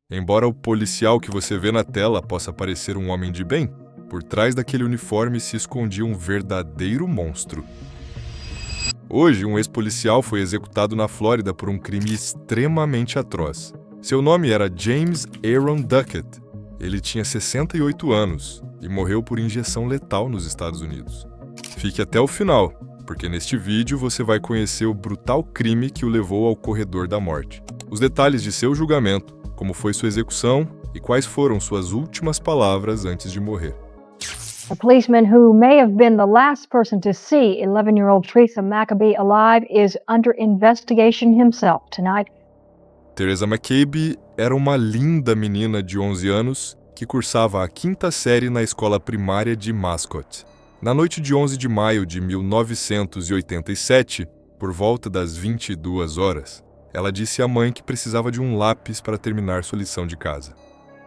Embora o policial que você vê na tela possa parecer um homem de bem, por trás daquele uniforme se escondia um verdadeiro monstro. Hoje, um ex-policial foi executado na Flórida por um crime extremamente atroz. Seu nome era James Aaron Duckett. Ele tinha 68 anos e morreu por injeção letal nos Estados Unidos. Fique até o final, porque neste vídeo você vai conhecer o brutal crime que o levou ao corredor da morte. Os detalhes de seu julgamento, como foi sua execução e quais foram suas últimas palavras antes de morrer. A policeman who may have been the last person to see 11-year-old Teresa McCabe alive is under investigation himself tonight. Teresa McCabe era uma linda menina de 11 anos que cursava a 5ª série na escola primária de Mascot. Na noite de 11 de maio de 1987, por volta das 22 horas, ela disse à mãe que precisava de um lápis para terminar sua lição de casa.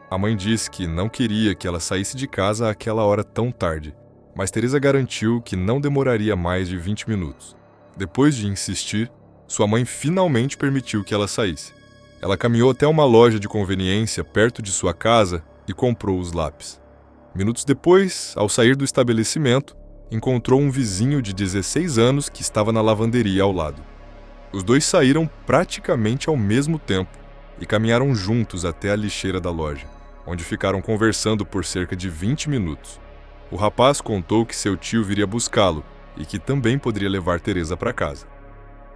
A mãe disse que não queria que ela saísse de casa àquela hora tão tarde, mas Teresa garantiu que não demoraria mais de 20 minutos. Depois de insistir, sua mãe finalmente permitiu que ela saísse. Ela caminhou até uma loja de conveniência perto de sua casa e comprou os lápis. Minutos depois, ao sair do estabelecimento, encontrou um vizinho de 16 anos que estava na lavanderia ao lado. Os dois saíram praticamente ao mesmo tempo e caminharam juntos até a lixeira da loja, onde ficaram conversando por cerca de 20 minutos. O rapaz contou que seu tio viria buscá-lo e que também poderia levar Teresa para casa.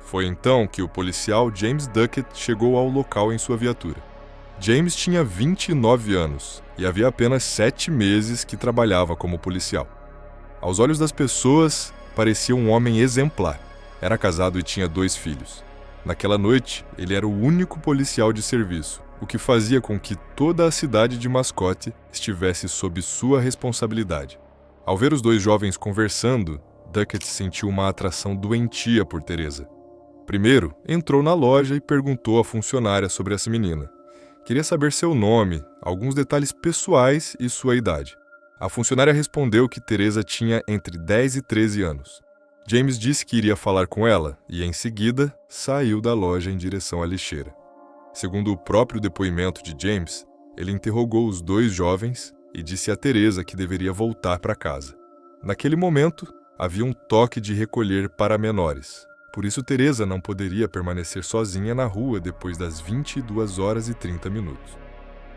Foi então que o policial James Duckett chegou ao local em sua viatura. James tinha 29 anos e havia apenas 7 meses que trabalhava como policial. Aos olhos das pessoas, parecia um homem exemplar. Era casado e tinha 2 filhos. Naquela noite, ele era o único policial de serviço, o que fazia com que toda a cidade de Mascot estivesse sob sua responsabilidade. Ao ver os 2 jovens conversando, Duckett sentiu uma atração doentia por Teresa. Primeiro, entrou na loja e perguntou à funcionária sobre essa menina. Queria saber seu nome, alguns detalhes pessoais e sua idade. A funcionária respondeu que Teresa tinha entre 10 e 13 anos. James disse que iria falar com ela e, em seguida, saiu da loja em direção à lixeira. Segundo o próprio depoimento de James, ele interrogou os 2 jovens e disse a Teresa que deveria voltar para casa. Naquele momento, havia um toque de recolher para menores. Por isso, Teresa não poderia permanecer sozinha na rua depois das 22 horas e 30 minutos.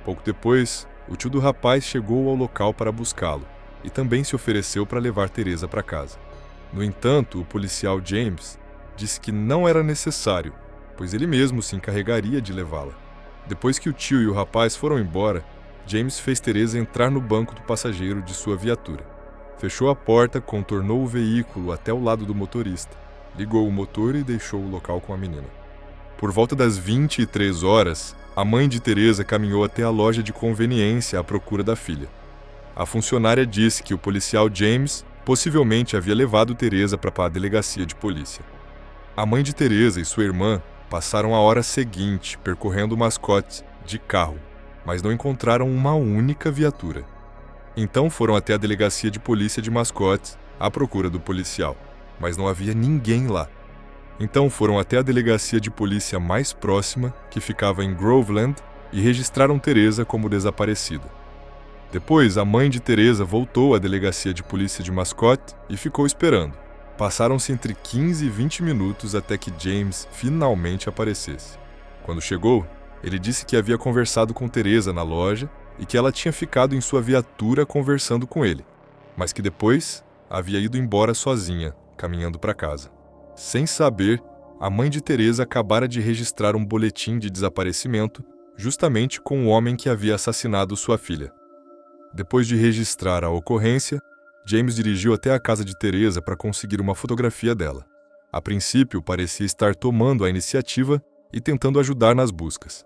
Pouco depois, o tio do rapaz chegou ao local para buscá-lo e também se ofereceu para levar Teresa para casa. No entanto, o policial James disse que não era necessário, pois ele mesmo se encarregaria de levá-la. Depois que o tio e o rapaz foram embora, James fez Teresa entrar no banco do passageiro de sua viatura. Fechou a porta, contornou o veículo até o lado do motorista, ligou o motor e deixou o local com a menina. Por volta das 23 horas, a mãe de Teresa caminhou até a loja de conveniência à procura da filha. A funcionária disse que o policial James possivelmente havia levado Teresa para a delegacia de polícia. A mãe de Teresa e sua irmã passaram a hora seguinte percorrendo Mascot de carro, mas não encontraram uma única viatura. Então foram até a delegacia de polícia de Mascot à procura do policial, mas não havia ninguém lá. Então foram até a delegacia de polícia mais próxima, que ficava em Groveland, e registraram Teresa como desaparecida. Depois, a mãe de Teresa voltou à delegacia de polícia de Mascot e ficou esperando. Passaram-se entre 15 e 20 minutos até que James finalmente aparecesse. Quando chegou, ele disse que havia conversado com Teresa na loja e que ela tinha ficado em sua viatura conversando com ele, mas que depois havia ido embora sozinha, caminhando para casa. Sem saber, a mãe de Teresa acabara de registrar um boletim de desaparecimento justamente com o homem que havia assassinado sua filha. Depois de registrar a ocorrência, James dirigiu até a casa de Teresa para conseguir uma fotografia dela. A princípio, parecia estar tomando a iniciativa e tentando ajudar nas buscas.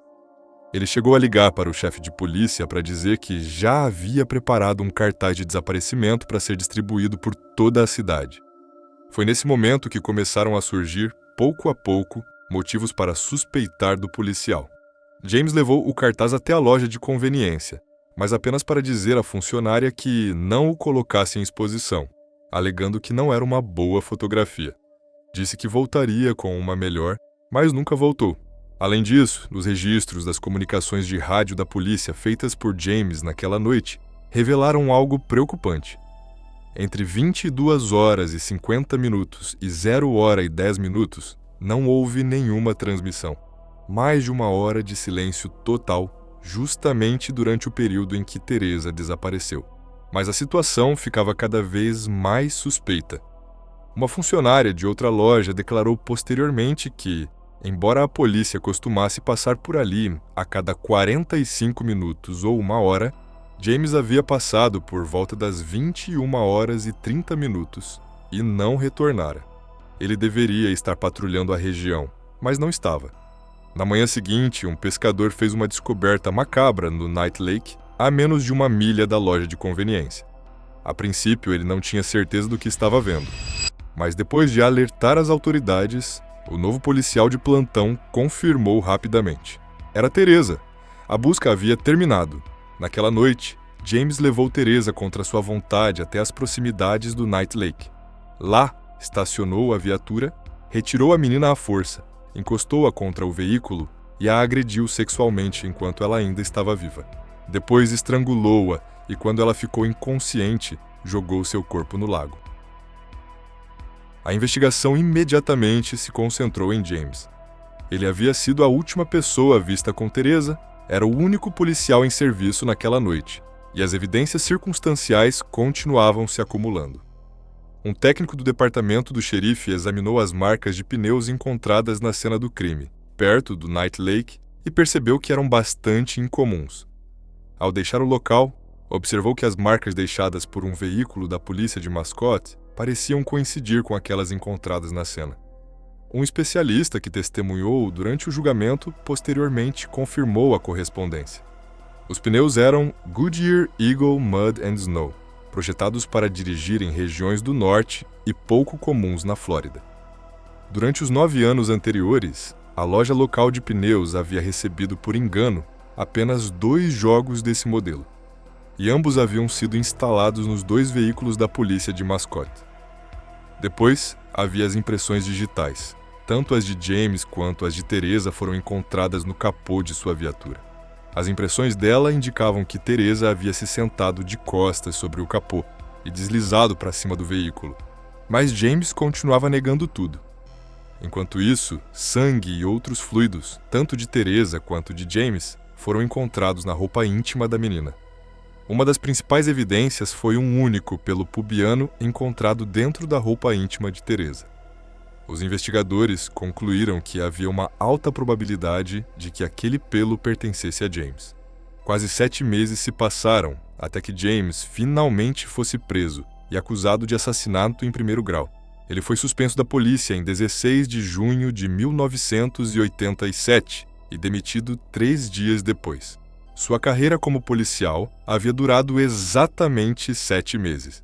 Ele chegou a ligar para o chefe de polícia para dizer que já havia preparado um cartaz de desaparecimento para ser distribuído por toda a cidade. Foi nesse momento que começaram a surgir, pouco a pouco, motivos para suspeitar do policial. James levou o cartaz até a loja de conveniência, mas apenas para dizer à funcionária que não o colocasse em exposição, alegando que não era uma boa fotografia. Disse que voltaria com uma melhor, mas nunca voltou. Além disso, os registros das comunicações de rádio da polícia feitas por James naquela noite revelaram algo preocupante. Entre 22 horas e 50 minutos e 0 hora e 10 minutos, não houve nenhuma transmissão. Mais de 1 hora de silêncio total, justamente durante o período em que Teresa desapareceu. Mas a situação ficava cada vez mais suspeita. Uma funcionária de outra loja declarou posteriormente que, embora a polícia costumasse passar por ali a cada 45 minutos ou 1 hora, James havia passado por volta das 21 horas e 30 minutos e não retornara. Ele deveria estar patrulhando a região, mas não estava. Na manhã seguinte, um pescador fez uma descoberta macabra no Night Lake, a menos de 1 milha da loja de conveniência. A princípio, ele não tinha certeza do que estava vendo. Mas depois de alertar as autoridades, o novo policial de plantão confirmou rapidamente. Era Teresa. A busca havia terminado. Naquela noite, James levou Teresa contra sua vontade até as proximidades do Night Lake. Lá, estacionou a viatura, retirou a menina à força, encostou-a contra o veículo e a agrediu sexualmente enquanto ela ainda estava viva. Depois estrangulou-a e, quando ela ficou inconsciente, jogou seu corpo no lago. A investigação imediatamente se concentrou em James. Ele havia sido a última pessoa vista com Teresa, era o único policial em serviço naquela noite, e as evidências circunstanciais continuavam se acumulando. Um técnico do departamento do xerife examinou as marcas de pneus encontradas na cena do crime, perto do Night Lake, e percebeu que eram bastante incomuns. Ao deixar o local, observou que as marcas deixadas por um veículo da polícia de Mascot pareciam coincidir com aquelas encontradas na cena. Um especialista que testemunhou durante o julgamento posteriormente confirmou a correspondência. Os pneus eram Goodyear Eagle Mud and Snow, projetados para dirigir em regiões do norte e pouco comuns na Flórida. Durante os 9 anos anteriores, a loja local de pneus havia recebido por engano apenas 2 jogos desse modelo, e ambos haviam sido instalados nos 2 veículos da polícia de Mascot. Depois, havia as impressões digitais. Tanto as de James quanto as de Teresa foram encontradas no capô de sua viatura. As impressões dela indicavam que Teresa havia se sentado de costas sobre o capô e deslizado para cima do veículo, mas James continuava negando tudo. Enquanto isso, sangue e outros fluidos, tanto de Teresa quanto de James, foram encontrados na roupa íntima da menina. Uma das principais evidências foi um único pelo pubiano encontrado dentro da roupa íntima de Teresa. Os investigadores concluíram que havia uma alta probabilidade de que aquele pelo pertencesse a James. Quase 7 meses se passaram até que James finalmente fosse preso e acusado de assassinato em 1º grau. Ele foi suspenso da polícia em 16 de junho de 1987 e demitido 3 dias depois. Sua carreira como policial havia durado exatamente 7 meses.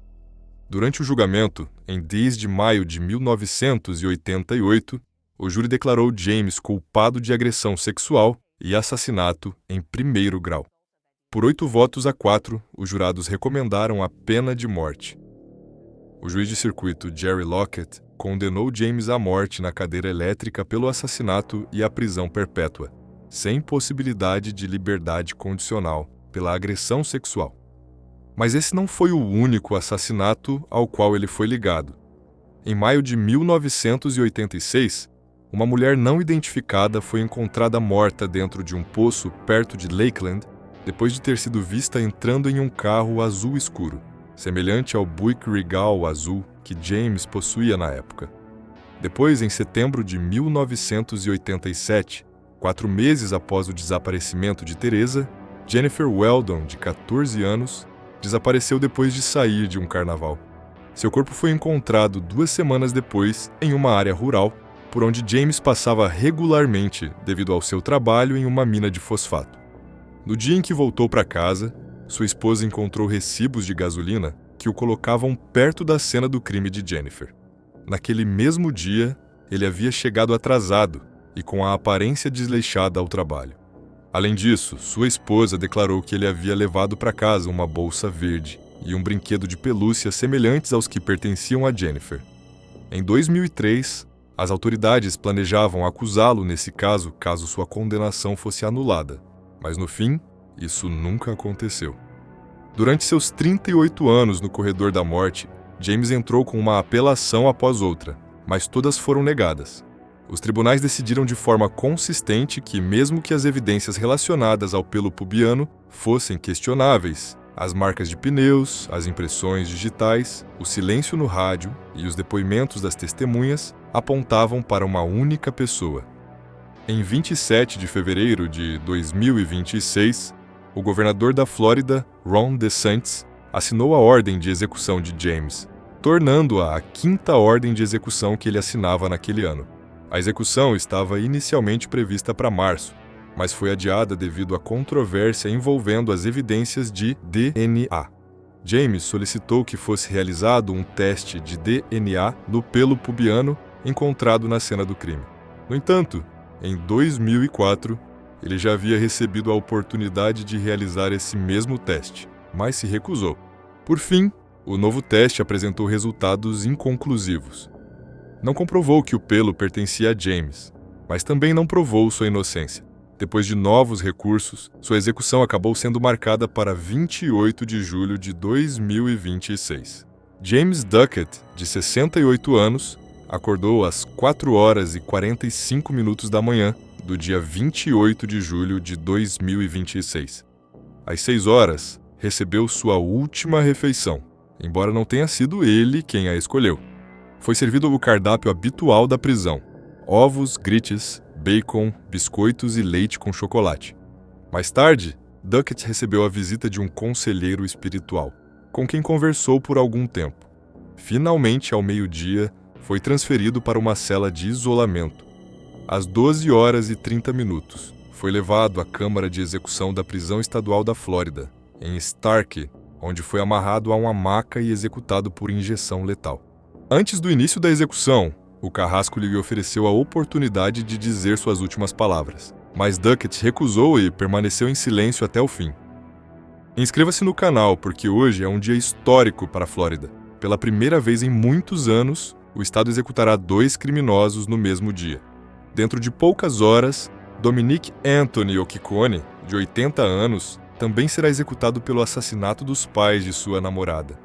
Durante o julgamento, em 10 de maio de 1988, o júri declarou James culpado de agressão sexual e assassinato em 1º grau. Por 8 votos a 4, os jurados recomendaram a pena de morte. O juiz de circuito Jerry Lockett condenou James à morte na cadeira elétrica pelo assassinato e à prisão perpétua, sem possibilidade de liberdade condicional pela agressão sexual. Mas esse não foi o único assassinato ao qual ele foi ligado. Em maio de 1986, uma mulher não identificada foi encontrada morta dentro de um poço perto de Lakeland, depois de ter sido vista entrando em um carro azul escuro, semelhante ao Buick Regal azul que James possuía na época. Depois, em setembro de 1987, 4 meses após o desaparecimento de Teresa, Jennifer Weldon, de 14 anos, desapareceu depois de sair de um carnaval. Seu corpo foi encontrado 2 semanas depois em uma área rural, por onde James passava regularmente devido ao seu trabalho em uma mina de fosfato. No dia em que voltou para casa, sua esposa encontrou recibos de gasolina que o colocavam perto da cena do crime de Jennifer. Naquele mesmo dia, ele havia chegado atrasado e com a aparência desleixada ao trabalho. Além disso, sua esposa declarou que ele havia levado para casa uma bolsa verde e um brinquedo de pelúcia semelhantes aos que pertenciam a Jennifer. Em 2003, As autoridades planejavam acusá-lo nesse caso sua condenação fosse anulada, mas no fim, isso nunca aconteceu. Durante seus 38 anos no corredor da morte, James entrou com uma apelação após outra, mas todas foram negadas. Os tribunais decidiram de forma consistente que, mesmo que as evidências relacionadas ao pelo pubiano fossem questionáveis, as marcas de pneus, as impressões digitais, o silêncio no rádio e os depoimentos das testemunhas apontavam para uma única pessoa. Em 27 de fevereiro de 2026, o governador da Flórida, Ron DeSantis, assinou a ordem de execução de James, tornando-a a 5ª ordem de execução que ele assinava naquele ano. A execução estava inicialmente prevista para março, mas foi adiada devido à controvérsia envolvendo as evidências de DNA. James solicitou que fosse realizado um teste de DNA no pelo pubiano encontrado na cena do crime. No entanto, em 2004, ele já havia recebido a oportunidade de realizar esse mesmo teste, mas se recusou. Por fim, o novo teste apresentou resultados inconclusivos. Não comprovou que o pelo pertencia a James, mas também não provou sua inocência. Depois de novos recursos, sua execução acabou sendo marcada para 28 de julho de 2026. James Duckett, de 68 anos, acordou às 4h45 da manhã do dia 28 de julho de 2026. Às 6 horas, recebeu sua última refeição, embora não tenha sido ele quem a escolheu. Foi servido o cardápio habitual da prisão: ovos, grites, bacon, biscoitos e leite com chocolate. Mais tarde, Duckett recebeu a visita de um conselheiro espiritual, com quem conversou por algum tempo. Finalmente, ao meio-dia, foi transferido para uma cela de isolamento. Às 12h30, foi levado à câmara de execução da prisão estadual da Flórida, em Starke, onde foi amarrado a uma maca e executado por injeção letal. Antes do início da execução, o carrasco lhe ofereceu a oportunidade de dizer suas últimas palavras, mas Duckett recusou e permaneceu em silêncio até o fim. Inscreva-se no canal porque hoje é um dia histórico para a Flórida. Pela primeira vez em muitos anos, o estado executará 2 criminosos no mesmo dia. Dentro de poucas horas, Dominic Anthony Okikone, de 80 anos, também será executado pelo assassinato dos pais de sua namorada.